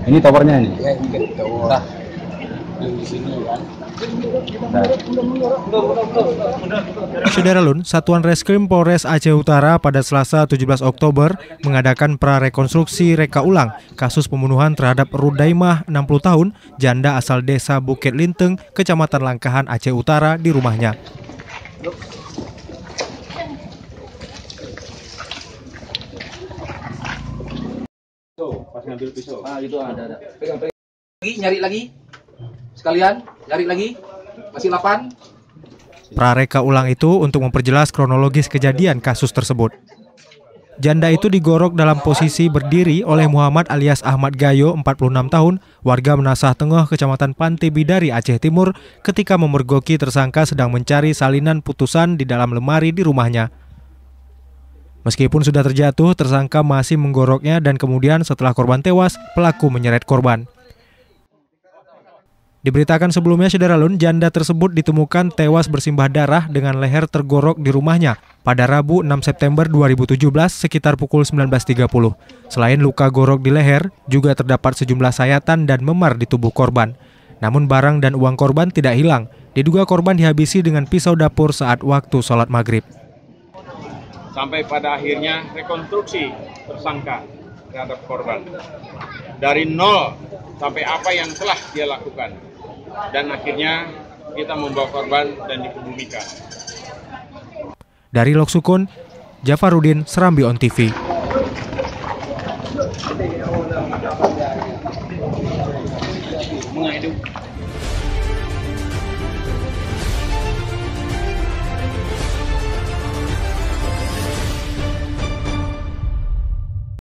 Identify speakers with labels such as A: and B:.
A: Ini towernya ini.
B: Ya, ini kan tower. Di sini kan.
C: Saudara Satuan Reskrim Polres Aceh Utara pada Selasa 17 Oktober mengadakan prarekonstruksi reka ulang kasus pembunuhan terhadap Rudaimah 60 tahun, janda asal desa Bukit Linteng, Kecamatan Langkahan, Aceh Utara di rumahnya.
A: Pas ngambil pisau.
B: Itu ada. Pegang. Nyari lagi. Sekalian, nyari lagi. Masih 8.
C: Prareka ulang itu untuk memperjelas kronologis kejadian kasus tersebut. Janda itu digorok dalam posisi berdiri oleh Muhammad alias Ahmad Gayo, 46 tahun, warga Menasah Tengah, Kecamatan Pantai Bidari, Aceh Timur, ketika memergoki tersangka sedang mencari salinan putusan di dalam lemari di rumahnya. Meskipun sudah terjatuh, tersangka masih menggoroknya dan kemudian setelah korban tewas, pelaku menyeret korban. Diberitakan sebelumnya, Saudara Lun, janda tersebut ditemukan tewas bersimbah darah dengan leher tergorok di rumahnya pada Rabu 6 September 2017 sekitar pukul 19.30. Selain luka gorok di leher, juga terdapat sejumlah sayatan dan memar di tubuh korban. Namun barang dan uang korban tidak hilang. Diduga korban dihabisi dengan pisau dapur saat waktu sholat maghrib.
D: Sampai pada akhirnya rekonstruksi tersangka terhadap korban. Dari nol sampai apa yang telah dia lakukan. Dan akhirnya kita membawa korban dan dikebumikan.
C: Dari Loksukun, Jafarudin, Serambi On TV.
D: Menghidup